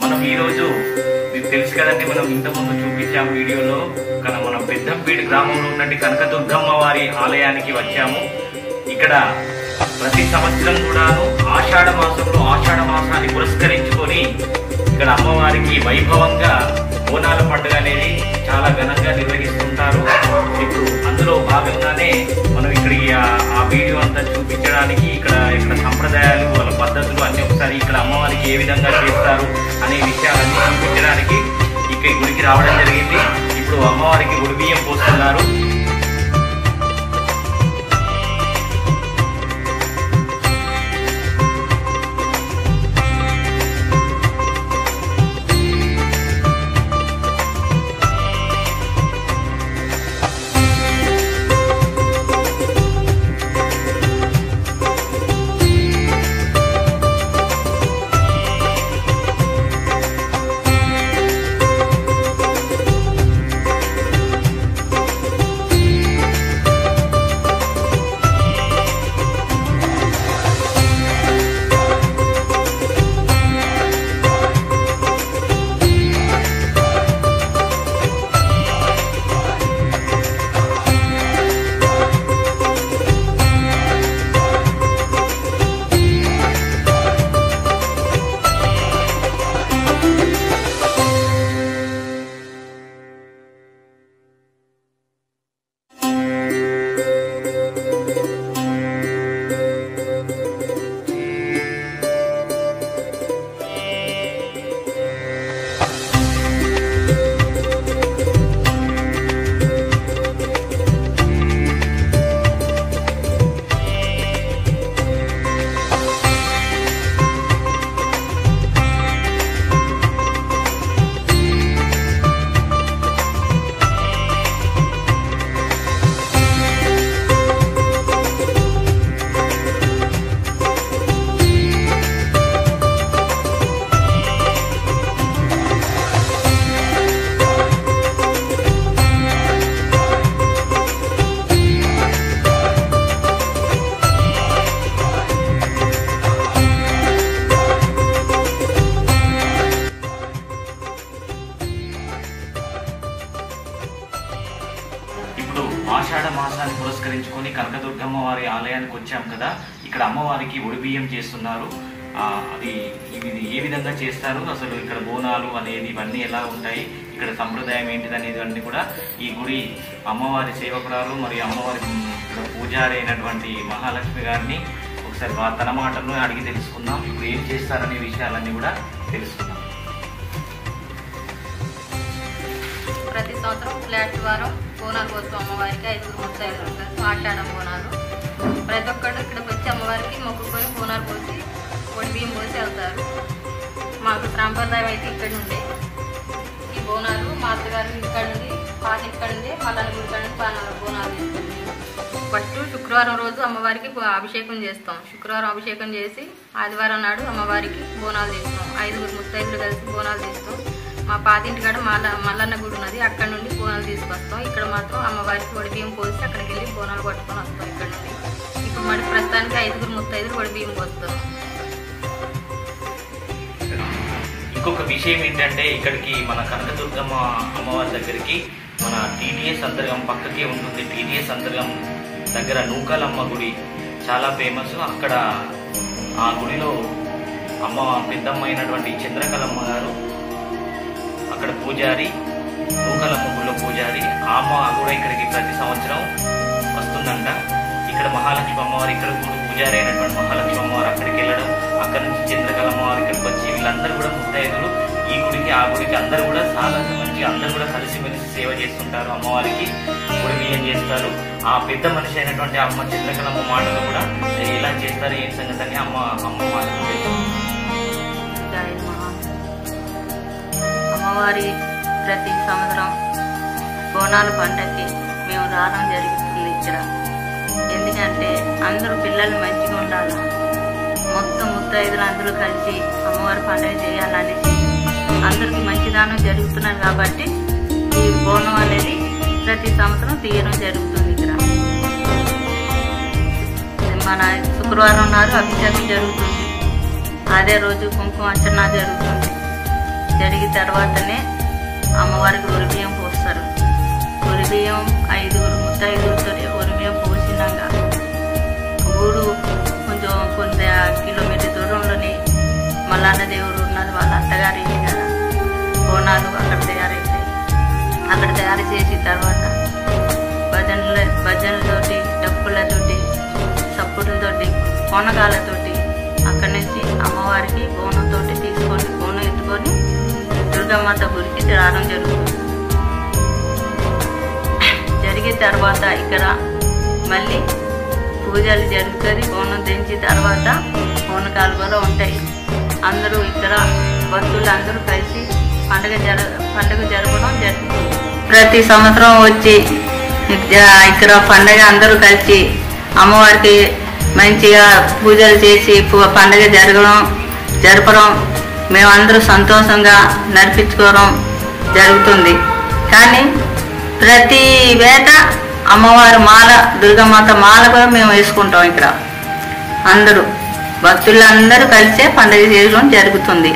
మనం ఈ రోజు మీకు తెలుసు కదండి, మనం ఇంతకుముందు చూపించాం వీడియోలో మన పెద్దంపేట గ్రామంలో ఉన్నటువంటి కనకదుర్గమ్మ వారి ఆలయానికి వచ్చాము. ఇక్కడ ప్రతి సంవత్సరం కూడాను ఆషాఢ మాసాన్ని పురస్కరించుకొని ఇక్కడ అమ్మవారికి వైభవంగా బోనాల పండుగ అనేది చాలా ఘనంగా నిర్వహిస్తుంటారు. ఇప్పుడు అందులో భాగంగానే మనం ఇక్కడ ఆ వీడియో అంతా చూపించడానికి ఇక్కడ సంప్రదాయాలు, వాళ్ళ పద్ధతులు అన్ని ఒకసారి ఇక్కడ అమ్మవారికి ఏ విధంగా చేస్తారు అనే విషయాలన్నీ చూపించడానికి ఇక్కడ గుడికి రావడం జరిగింది. ఇప్పుడు అమ్మవారికి గుడి బియ్యం పోస్తున్నారు. ఆషాఢ మాసాన్ని పురస్కరించుకొని కనకదుర్గమ్మ వారి ఆలయానికి వచ్చాం కదా. ఇక్కడ అమ్మవారికి ఒడి బియ్యం చేస్తున్నారు. అది ఏ విధంగా చేస్తారు, అసలు ఇక్కడ బోనాలు అనేది ఇవన్నీ ఎలా ఉంటాయి, ఇక్కడ సంప్రదాయం ఏంటిది అనేది అన్ని కూడా ఈ గుడి అమ్మవారి సేవకురాలు మరియు అమ్మవారి పూజారి అయినటువంటి మహాలక్ష్మి గారిని ఒకసారి తన మాటల్లో అడిగి తెలుసుకుందాం. ఇప్పుడు ఏం చేస్తారనే విషయాలన్నీ కూడా తెలుసుకుందాం. ప్రతి సంవత్సరం ఫ్లాట్ వారం బోనాలు పోస్తాం అమ్మవారికి. 5 ముత్తైదులు ఆషాఢం బోనాలు. ప్రతి ఒక్కళ్ళు ఇక్కడికి వచ్చి అమ్మవారికి మొక్కుకొని బోనాలు పోసి ఒడి బియ్యం పోసి వెళ్తారు. మాకు సాంప్రదాయం అయితే ఇక్కడ నుండి ఈ బోనాలు మా అత్తగారు ఇక్కడ నుండి పాత ఇక్కడ నుండి మళ్ళీ ఇక్కడ నుండి బోనాలు తీసుకుంటాం. ఫస్ట్ శుక్రవారం రోజు అమ్మవారికి అభిషేకం చేస్తాం. శుక్రవారం అభిషేకం చేసి ఆదివారం నాడు అమ్మవారికి బోనాలు తీస్తాం. 5 ముత్తైదులు కలిసి బోనాలు తీస్తాం. మా పాతింటికాడ మల్లన్న గుడి ఉన్నది, అక్కడ నుండి బోనాలు తీసుకొస్తాం. ఇక్కడ మాత్రం అమ్మవారికి ఒడి బియ్యం పోసి అక్కడికి వెళ్ళి బోనాలు పట్టుకొని వస్తాం ఇక్కడ నుండి. ఇప్పుడు మళ్ళీ ప్రస్తుతానికి 5 ముత్తైదులు ఒడి బియ్యం పోస్తాం. ఇంకొక విషయం ఏంటంటే, ఇక్కడికి మన కనకదుర్గమ్మ అమ్మవారి దగ్గరికి మన టీటీఎస్ అంతర్గం పక్కకే ఉంటుంది. టీటీఎస్ అంతర్గం దగ్గర నూకాలమ్మ గుడి చాలా ఫేమస్. అక్కడ ఆ గుడిలో అమ్మ పెద్దమ్మ అయినటువంటి చంద్రకళమ్మ గారు అక్కడ పూజారి, నూకాలమ్మ గుడిలో పూజారి. అమ్మ కూడా ఇక్కడికి ప్రతి సంవత్సరం వస్తుందంట. ఇక్కడ మహాలక్ష్మి అమ్మవారు, ఇక్కడ పూజారి అయినటువంటి మహాలక్ష్మి అమ్మవారు అక్కడికి వెళ్ళడం, అక్కడ నుంచి చంద్రకళమ్మ వారు ఇక్కడికి వచ్చి వీళ్ళందరూ కూడా ముత్తైదులు ఈ గుడికి ఆ గుడికి అందరూ కూడా చాలా మంచి అందరూ కూడా కలిసిమెలిసి సేవ చేస్తుంటారు. అమ్మవారికి గుడి బియ్యం చేస్తారు. ఆ పెద్ద మనిషి అయినటువంటి అమ్మ చంద్రకళమ్మ మాటలు కూడా ఎలా చేస్తారు ఏం సంగతి అని అమ్మ మాటలు అమ్మవారి ప్రతి సంవత్సరం బోనాల పంటకి మేము రావడం జరుగుతుంది ఇక్కడ. ఎందుకంటే అందరూ పిల్లలు మంచిగా ఉండాలి, మొత్తం ముత్తైదులు అందరూ కలిసి అమ్మవారి పండుగ చేయాలనేసి అందరికి మంచిదానం జరుగుతున్నది. కాబట్టి ఈ ప్రతి సంవత్సరం తీయడం జరుగుతుంది. ఇక్కడ మన శుక్రవారం నాడు అభిషేకం జరుగుతుంది. అదే రోజు కుంకుమార్చన జరుగుతుంది. జరిగిన తర్వాతనే అమ్మవారికి ఒరిబియ్యం పోస్తారు. ఒరిబియ్యం 5 ముత్తైదులతో ఒరిబియ్యం పోసినాక ఊరు కొంచెం కొంత కిలోమీటర్ దూరంలోని మల్లన్న దేవుడు ఉన్నది. వాళ్ళ అత్తగారి ఇంటి కదా బోనాలు అక్కడ తయారైతాయి. అక్కడ తయారు చేసిన తర్వాత భజనలతోటి, డప్పులతోటి, సప్పుడులతోటి, కొనగాలతోటి అక్కడి నుంచి అమ్మవారికి బోనంతో తీసుకొని బోనం ఎత్తుకొని దుర్గామాత గురికి రావడం జరుగుతుంది. జరిగిన తర్వాత ఇక్కడ మళ్ళీ పూజలు జరుగుతుంది. బోనం దించిన తర్వాత బోనకాలు కూడా ఉంటాయి. అందరూ ఇక్కడ భక్తులు అందరూ కలిసి పండుగ జరపడం జరుగుతుంది. ప్రతి సంవత్సరం వచ్చి ఇక్కడ పండుగ అందరూ కలిసి అమ్మవారికి మంచిగా పూజలు చేసి పండుగ జరపడం మేమందరూ సంతోషంగా నడిపించుకోవడం జరుగుతుంది. కానీ ప్రతి వేట అమ్మవారి మాల, దుర్గామాత మాల కూడా మేము వేసుకుంటాం. ఇక్కడ అందరూ భక్తులందరూ కలిసే పండుగ చేయడం జరుగుతుంది.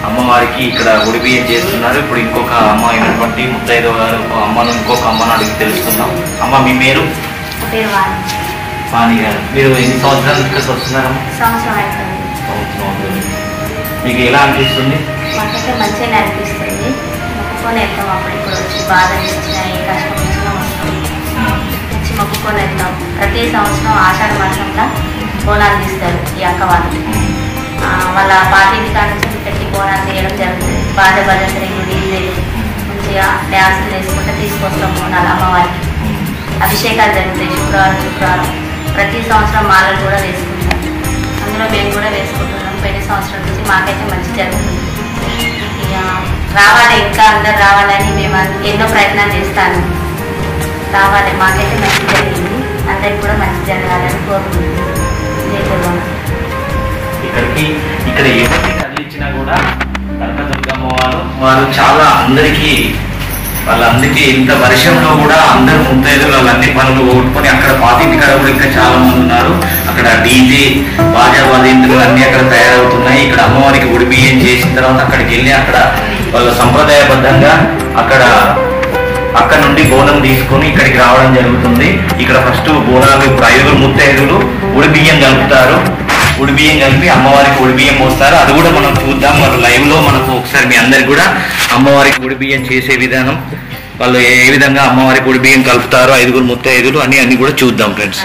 అమ్మవారికి ఇక్కడ ఒడిబియ్యం చేస్తున్నారు. ఇప్పుడు ఇంకొక అమ్మ అయినటువంటి ముత్తైదు గారు అమ్మను ఇంకొక అమ్మను అడిగి తెలుసుకుందాం. అమ్మ మీ పేరు? వాణి గారు. మీరు ఎన్ని సంవత్సరాలు ఇక్కడికి వస్తున్నారమ్మా? సంవత్సరం. మీకు ఎలా అనిపిస్తుంది? మాకైతే మంచిగా అనిపిస్తుంది. మొక్కుకొని వెళ్తాం. అప్పుడు వచ్చి బాధ ఇచ్చినా ఏ కష్టం వచ్చినా వస్తాం, వచ్చి మొక్కుకొని వెళ్తాం. ప్రతి సంవత్సరం ఆషాఢ మాసంలో బోనాలు తీస్తారు ఈ అక్క వాళ్ళు. వాళ్ళ పార్టీని కానించి పెట్టి బోనాలు తీయడం జరుగుతుంది. భజంత్రీలు డీజేలు మంచిగా డ్యాన్సులు వేసుకుంటే తీసుకొస్తాం బోనాలు అమ్మవారికి. అభిషేకాలు జరుగుతాయి శుక్రవారం. ప్రతి సంవత్సరం మాలలు కూడా వేసుకుంటాం. అందులో మేము కూడా వేసుకుంటున్నాం. పెళ్లి సంవత్సరం నుంచి మాకైతే మంచి జరుగుతుంది. ఇక రావాలి, ఇంకా అందరు రావాలని మేము ఎన్నో ప్రయత్నాలు చేస్తాను. రావాలి, మాకైతే మంచి జరిగింది. అందరికి కూడా మంచి జరగాలని కోరుకుంటున్నాను. ఇక్కడ ఎవరిని కదిలించినా కూడా కనకదుర్గమ్మ వారు చాలా వాళ్ళందరికీ ఇంత వర్షంలో కూడా అందరు ముత్తైదులు వాళ్ళన్ని పనులు ఓడుకొని అక్కడ పాతింటి కాడ కూడా ఇంకా చాలా మంది ఉన్నారు. అక్కడ డీజే బాజా వాదింతులు అన్ని అక్కడ తయారవుతున్నాయి. ఇక్కడ అమ్మవారికి ఒడిబియ్యం చేసిన తర్వాత అక్కడికి వెళ్ళి అక్కడ వాళ్ళ సంప్రదాయబద్ధంగా అక్కడ నుండి బోనం తీసుకొని ఇక్కడికి రావడం జరుగుతుంది. ఇక్కడ ఫస్ట్ బోనాలు ఇప్పుడు 5 ముత్తైదులు ఒడిబియ్యం కలుపుతారు. ఒడిబియ్యం కలిపి అమ్మవారికి ఒడిబియ్యం పోస్తారు. అది కూడా మనం చూద్దాం. వాళ్ళు లైవ్ లో మనకు ఒకసారి మీ అందరికి కూడా అమ్మవారికి ఒడిబియ్యం చేసే విధానం, వాళ్ళు ఏ విధంగా అమ్మవారికి ఒడిబియ్యం కలుపుతారో 5 ముత్తైదులు అన్ని కూడా చూద్దాం ఫ్రెండ్స్.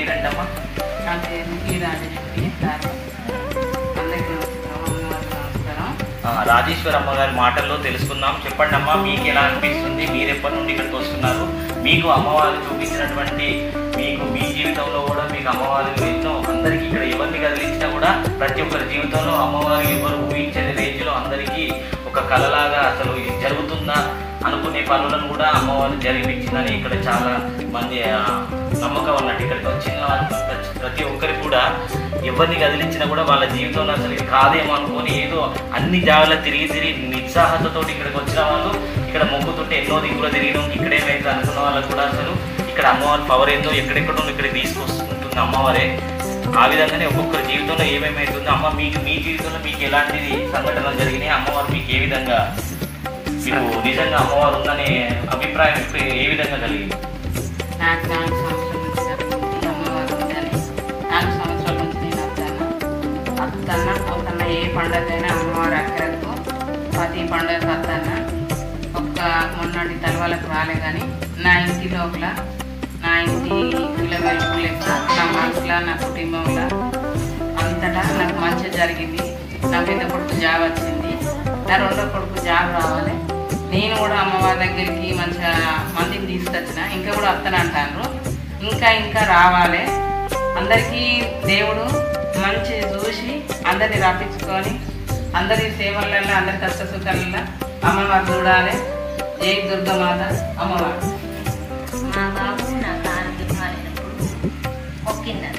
పేరేంటమ్మా? నా పేరు పి. రాజేశ్వరి సార్. అందరికీ నమస్కారం. రాజేశ్వరి అమ్మ గారి మాటల్లో తెలుసుకుందాం. చెప్పండి అమ్మా, మీకు ఎలా అనిపిస్తుంది? మీరు ఎప్పటి నుండి ఇక్కడికి వస్తున్నారు? మీకు అమ్మవారు చూపించినటువంటి మీ జీవితంలో కూడా మీకు అమ్మవారు ఎన్నో, అందరికీ ఇక్కడ ఎవరిని కదిలించినా కూడా ప్రతి ఒక్కరి జీవితంలో అమ్మవారు ఎవరు ఊహించని రేంజ్లో అందరికీ ఒక కళలాగా అసలు ఇది జరుగుతుందా అనుకునే పనులను కూడా అమ్మవారు జరిపించిందని ఇక్కడ చాలా మంది నమ్మకం ఉన్నట్టు. ఇక్కడికి వచ్చిన ప్రతి ఒక్కరికి కూడా ఎవరిని కదిలించినా కూడా వాళ్ళ జీవితంలో అసలు ఇది కాదేమో అనుకొని ఏదో అన్ని జాగాలో తిరిగి నిస్సాహతతో ఇక్కడికి వచ్చిన వాళ్ళు ఇక్కడ మొక్కుతుంటే ఎన్నో దిగులు తిరిగినాం, ఇక్కడేమైతే అనుకున్న వాళ్ళకు కూడా అసలు ఇక్కడ అమ్మవారి పవర్ ఏందో ఎక్కడెక్కడో ఇక్కడికి తీసుకొస్తుంటుంది అమ్మవారే. ఆ విధంగానే ఒక్కొక్కరి జీవితంలో ఏమేమైతుందో అమ్మ మీకు మీ జీవితంలో మీకు ఎలాంటి సంఘటనలు జరిగినాయి, అమ్మవారు మీకు ఏ విధంగా మీకు నిజంగా అమ్మవారు ఉందనే అభిప్రాయం ఏ విధంగా కలిగింది? నాకు 4 సంవత్సరాల నుంచి అమ్మవారు ఉందని 4 సంవత్సరాల నుంచి నేను వస్తాను. ఏ పండుగైనా అమ్మవారు అక్కడకు ప్రతి పండుగ వస్తాను. ఒక్క మొన్నటి తలవాళ్ళకు రాలే కానీ నా ఇంటి లోపల నా ఇంటి పిల్లవేలుపు లెక్క నా మనసులో నా కుటుంబంలో అంతటా నాకు మంచి జరిగింది. నా పెద్ద కొడుకు జాబ్ వచ్చింది, నా రెండో కొడుకు జాబ్ రావాలి. నేను కూడా అమ్మవారి దగ్గరికి మంచిగా మందిని తీసుకొచ్చిన, ఇంకా కూడా వస్తానంటాను. ఇంకా రావాలి. అందరికీ దేవుడు మంచి చూసి అందరిని రప్పించుకొని అందరి సేవలలో అందరి కష్ట సుఖాలలో అమ్మవారు చూడాలి. జై దుర్గమాత అమ్మవారు. మా బాబు నాకు ఆరోగ్యం బాగాలేనప్పుడు మొక్కిందట.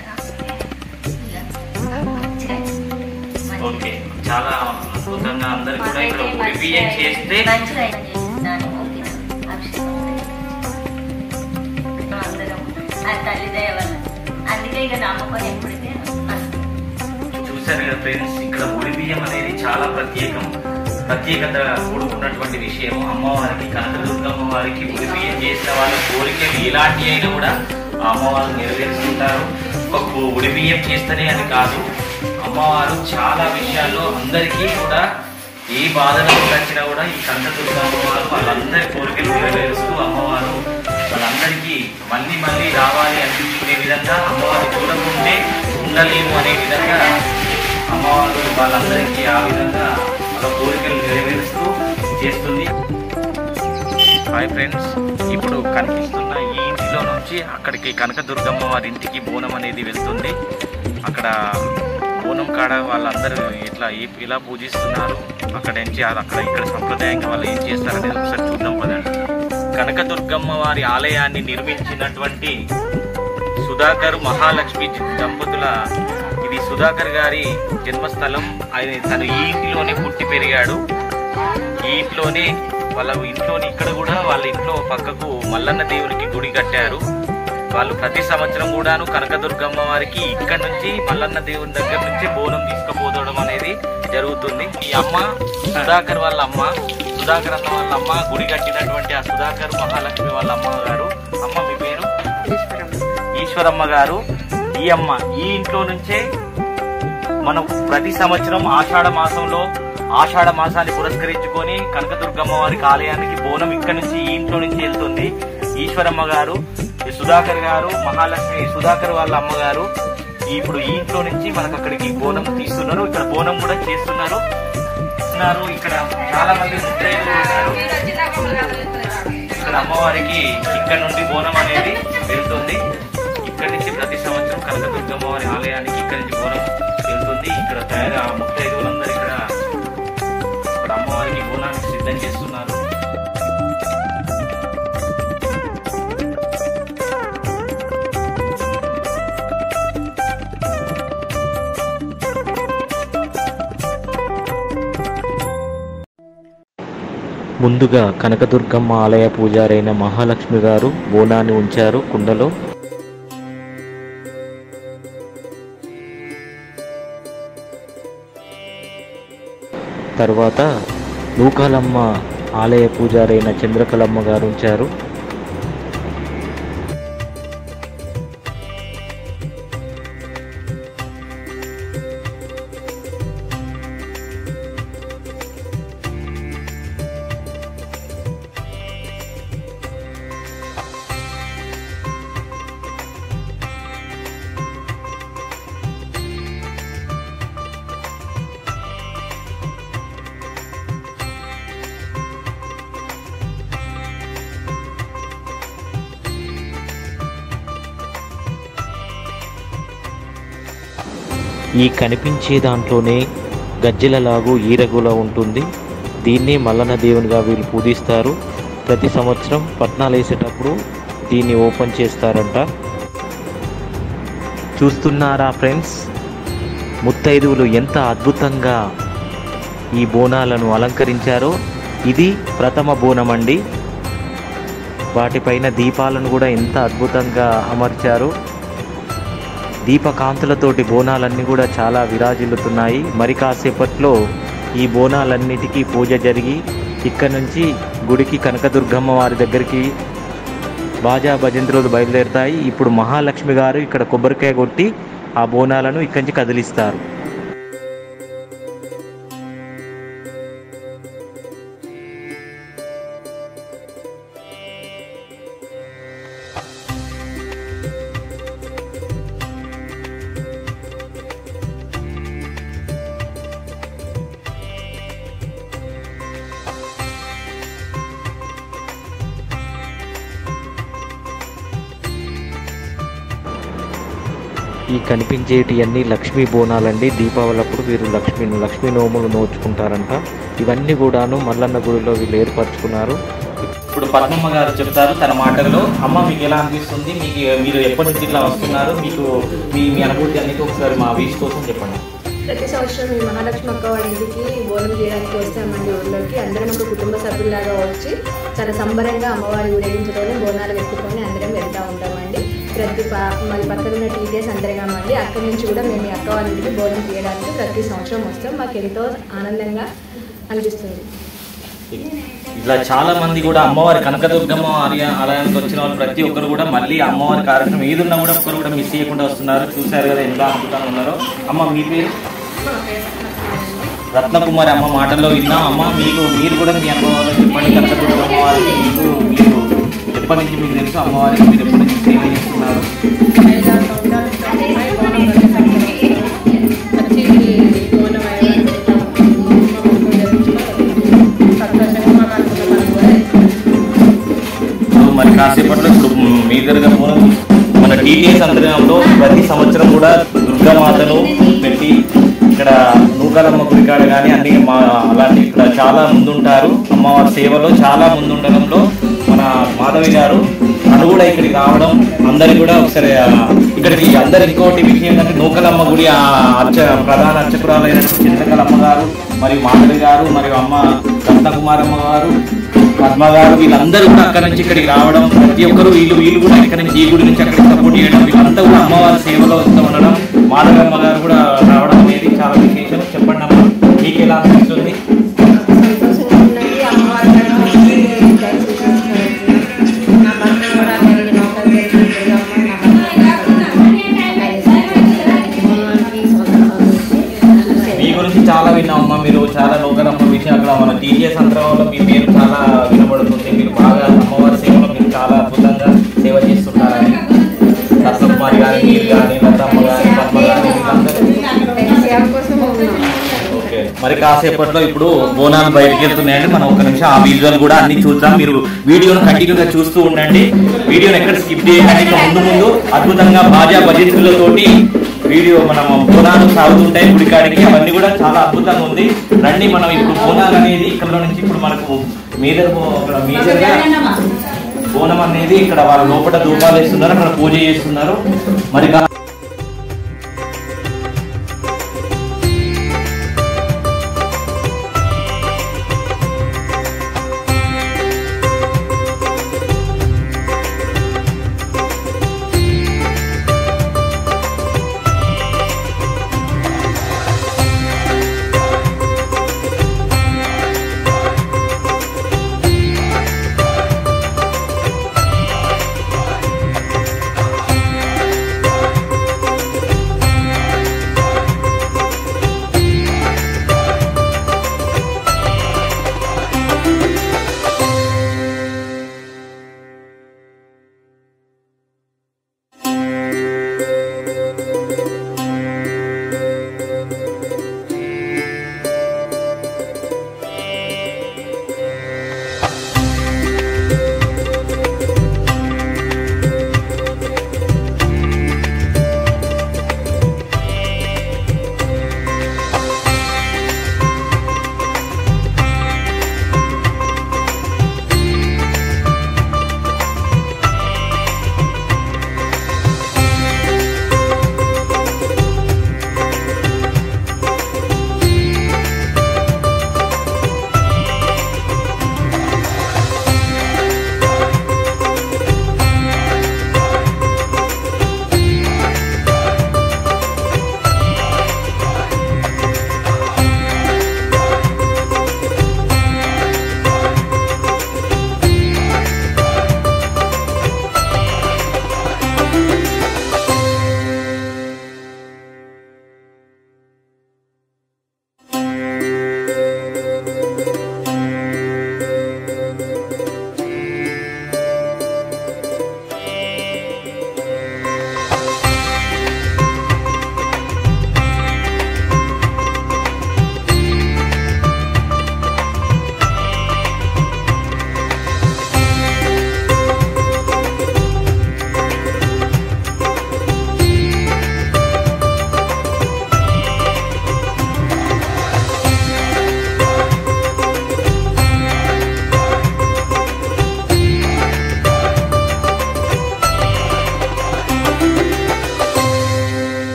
ఓకే, చాలా అద్భుతంగా అందరు కూడా ఇక్కడ బియ్యం చేస్తే మంచిగా చేసిందని మొక్కిన అభిషేకం అందరం ఆ తల్లి దయ వల్ల. అందుకే ఇక నమ్మకం ఎప్పటికే చూశారు కదా ఫ్రెండ్స్, ఇక్కడ ఉడి బియ్యం అనేది చాలా ప్రత్యేకత కూడుకున్నటువంటి విషయం. అమ్మవారికి కనకదుర్గమ్మ వారికి ఉడి బియ్యం చేసిన వాళ్ళ కోరికలు ఎలాంటి అయినా కూడా అమ్మవారు నెరవేరుస్తుంటారు. ఒక ఉడి బియ్యం చేస్తేనే అని కాదు, అమ్మవారు చాలా విషయాల్లో అందరికీ కూడా ఏ బాధలకు వచ్చినా కూడా ఈ కనకదుర్గమ్మ వారు వాళ్ళందరి కోరికలు నెరవేరుస్తూ అమ్మవారు వాళ్ళందరికీ మళ్ళీ రావాలి అనిపించుకునే విధంగా అమ్మవారు చూడకుంటే ఉండలేము అనే విధంగా అమ్మవారు వాళ్ళందరికీ ఆ విధంగా వాళ్ళ కోరికలు నెరవేరుస్తూ చేస్తుంది. హాయ్ ఫ్రెండ్స్, ఇప్పుడు కనిపిస్తున్న ఈ ఇంటిలో నుంచి అక్కడికి కనకదుర్గమ్మ వారి ఇంటికి బోనం అనేది వెళ్తుంది. అక్కడ బోనం కాడ వాళ్ళందరూ ఇలా పూజిస్తున్నారు. అక్కడ ఇక్కడ సంప్రదాయంగా వాళ్ళు ఏం చేస్తారనేది ఒకసారి చూద్దాం పదండి. కనకదుర్గమ్మ వారి ఆలయాన్ని నిర్మించినటువంటి సుధాకర్ మహాలక్ష్మి దంపతుల ఇది సుధాకర్ గారి జన్మస్థలం. తను ఈ ఇంటిలోనే పుట్టి పెరిగాడు. ఈ ఇంట్లోనే ఇక్కడ కూడా వాళ్ళ ఇంట్లో పక్కకు మల్లన్న దేవునికి గుడి కట్టారు. వాళ్ళు ప్రతి సంవత్సరం కూడాను కనకదుర్గమ్మ వారికి ఇక్కడ నుంచి మల్లన్న దేవుని దగ్గర నుంచి బోనం తీసుకుపోవడం అనేది జరుగుతుంది. ఈ అమ్మ సుధాకర్ వాళ్ళ అమ్మ, సుధాకర్ అన్న వాళ్ళ అమ్మ, గుడి కట్టినటువంటి ఆ సుధాకర్ మహాలక్ష్మి వాళ్ళ అమ్మగారు. అమ్మ మీ పేరు? ఈశ్వరమ్మ గారు. ఈ అమ్మ ఈ ఇంట్లో నుంచే మనం ప్రతి సంవత్సరం ఆషాఢ మాసాన్ని పురస్కరించుకొని కనకదుర్గమ్మ వారికి ఆలయానికి బోనం ఇక్కడ నుంచి ఈ ఇంట్లో నుంచి వెళ్తుంది. ఈశ్వరమ్మ గారు, సుధాకర్ గారు, మహాలక్ష్మి సుధాకర్ వాళ్ళ అమ్మగారు ఇప్పుడు ఈ ఇంట్లో నుంచి మనకు అక్కడికి బోనం తీస్తున్నారు. ఇక్కడ బోనం కూడా చేస్తున్నారు. ఇక్కడ చాలా మంది ఇక్కడ అమ్మవారికి ఇక్కడ నుండి బోనం అనేది వెళ్తుంది. ఇక్కడ నుంచి ప్రతి సంవత్సరం కనకదుర్గమ్మ వారి ఆలయానికి ఇక్కడ నుంచి బోనం వెళ్తుంది. ఇక్కడ ముత్తైదువులందరూ ఇక్కడ అమ్మవారికి బోనాన్ని సిద్ధం చేస్తున్నారు. ముందుగా కనకదుర్గమ్మ ఆలయ పూజారైన మహాలక్ష్మి గారు బోనాన్ని ఉంచారు కుండలో. తర్వాత నూకాలమ్మ ఆలయ పూజారైన చంద్రకళమ్మ గారు ఉంచారు. ఈ కనిపించే దాంట్లోనే గజ్జెలలాగు ఈరగులా ఉంటుంది. దీన్ని మల్లన్న దేవునిగా వీళ్ళు పూజిస్తారు. ప్రతి సంవత్సరం పట్నాలు వేసేటప్పుడు దీన్ని ఓపెన్ చేస్తారంట. చూస్తున్నారా ఫ్రెండ్స్, ముత్తైదువులు ఎంత అద్భుతంగా ఈ బోనాలను అలంకరించారో. ఇది ప్రథమ బోనం అండి. వాటిపైన దీపాలను కూడా ఎంత అద్భుతంగా అమర్చారు. దీపకాంతులతోటి బోనాలన్నీ కూడా చాలా విరాజిల్లుతున్నాయి. మరి కాసేపట్లో ఈ బోనాలన్నిటికీ పూజ జరిగి ఇక్కడ నుంచి గుడికి కనకదుర్గమ్మ వారి దగ్గరికి బాజా భజంత్రులు బయలుదేరుతాయి. ఇప్పుడు మహాలక్ష్మి గారు ఇక్కడ కొబ్బరికాయ కొట్టి ఆ బోనాలను ఇక్కడి నుంచి కదిలిస్తారు. ఈ కనిపించేటివన్నీ లక్ష్మీ బోనాలండి. దీపావళి అప్పుడు వీరు లక్ష్మీ నోములు నోచుకుంటారంట. ఇవన్నీ కూడాను మల్లన్న గుడిలో వీళ్ళు ఏర్పరచుకున్నారు. ఇప్పుడు పద్మమ్మ గారు చెప్తారు తన మాటల్లో. అమ్మ, మీకు ఎలా అనిపిస్తుంది? మీరు ఎప్పటి నుంచి ఇట్లా వస్తున్నారు? మీకు మీ అనుభూతి అన్నిటి ఒకసారి మా వీస్ కోసం చెప్పండి. ప్రతి సంవత్సరం ఈ మహాలక్ష్మి అక్క వాళ్ళ ఇంటికి బోనం చేయడానికి వస్తామండి. ఊళ్ళోకి అందరం ఒక కుటుంబ సభ్యులాగా వచ్చి చాలా సంబరంగా అమ్మవారి ఊరేగించుకొని బోనాలు పెట్టుకొని అందరం వెళ్తూ ఉంటామండి. మళ్ళీ పక్కన ఉన్న టీటీఎస్ అంతర్గం అండి. అక్కడి నుంచి కూడా మేము అక్క వాళ్ళ ఇంటికి బోనం చేయడానికి ప్రతి సంవత్సరం వస్తాం. మాకు ఎంతో ఆనందంగా అనిపిస్తుంది. ఇట్లా చాలా మంది కూడా అమ్మవారి కనకదుర్గమ్మ ఆలయానికి వచ్చిన వాళ్ళు ప్రతి ఒక్కరు కూడా మళ్ళీ అమ్మవారి కార్యక్రమం ఏదున్నా కూడా ఒక్కరు కూడా మిస్ చేయకుండా వస్తున్నారు. చూశారు కదా ఎంత అద్భుతంగా ఉన్నారో. అమ్మ, మీ పేరు? రత్నకుమారి. అమ్మ మాటల్లో విన్నాం. అమ్మ, మీరు కూడా మీ అనుభవాలు చెప్పండి. కనకదుర్గమ్మ అమ్మవారికి మీరు ఎప్పటి నుంచి మీకు తెలుసు? అమ్మవారికి మీరు ఎప్పటి నుంచి సేవ చేస్తున్నారు? మరి కాసేపట్లో ఇప్పుడు మీ దగ్గర మన టీటీఎస్ అంతర్గంలో ప్రతి సంవత్సరం కూడా దుర్గామాతను పెట్టి ఇక్కడ నూకాలమ్మ గుడికాడ కానీ అన్ని అలాంటి ఇక్కడ చాలా ముందుంటారు. అమ్మవారి సేవలో చాలా ముందుండడంలో మన మాధవి గారు తను కూడా ఇక్కడికి రావడం అందరికి కూడా ఒకసారి ఇక్కడికి అందరు ఇంకోటి విషయం ఏంటంటే నూకాలమ్మ గుడి ప్రధాన అర్చకురాలైన చింతకలమ్మ గారు మరియు మాధవి గారు మరియు అమ్మ రత్నకుమారమ్మ గారు పద్మ గారు వీళ్ళందరూ కూడా అక్కడ నుంచి ఇక్కడికి రావడం, ప్రతి ఒక్కరు వీళ్ళు కూడా ఇక్కడ నుంచి ఈ గుడి నుంచి అక్కడికి సపోర్ట్ చేయడం, వీళ్ళంతా కూడా అమ్మవారి సేవలో ఉండడం, మాధవమ్మ గారు కూడా రావడం అనేది చాలా విశేషం. చెప్పండి అమ్మ, మీకు ఎలా అనిపిస్తుంది? మీ గురించి చాలా విన్నామమ్మా. మీరు చాలా నూకలమ్మ విషయం అక్కడ మన టీటీఎస్ అంతరంలో మీ పేరు చాలా వినబడుతుంది. మీరు బాగా అమ్మవారి సేవలో మీరు చాలా అద్భుతంగా సేవ చేస్తుంటారని రత్నకుమారి గారి, మీరు కానీ లతమ్మ గారి, పద్మ గారి వీళ్ళందరూ. ఓకే, మరి కాసేపట్లో ఇప్పుడు బోనాలు బయటకు వెళ్తున్నాయండి. మనం ఒక నిమిషం ఆ విజువల్ కూడా అన్ని చూద్దాం. మీరు వీడియోను కంటిన్యూగా చూస్తూ ఉండండి. వీడియోని ఎక్కడ స్కిప్ చేయకండి. ముందు అద్భుతంగా బాజా భజంతులతోటి వీడియో మనం బోనాలు సాగుతుంటాయి గుడికాడికి. అవన్నీ కూడా చాలా అద్భుతంగా ఉంది. రండి, మనం ఇప్పుడు బోనాలు అనేది ఇక్కడ నుంచి ఇప్పుడు మనకు మేజర్గా బోనం అనేది ఇక్కడ వాళ్ళ లోపల ధూపాలు వేస్తున్నారు, అక్కడ పూజ చేస్తున్నారు. మరి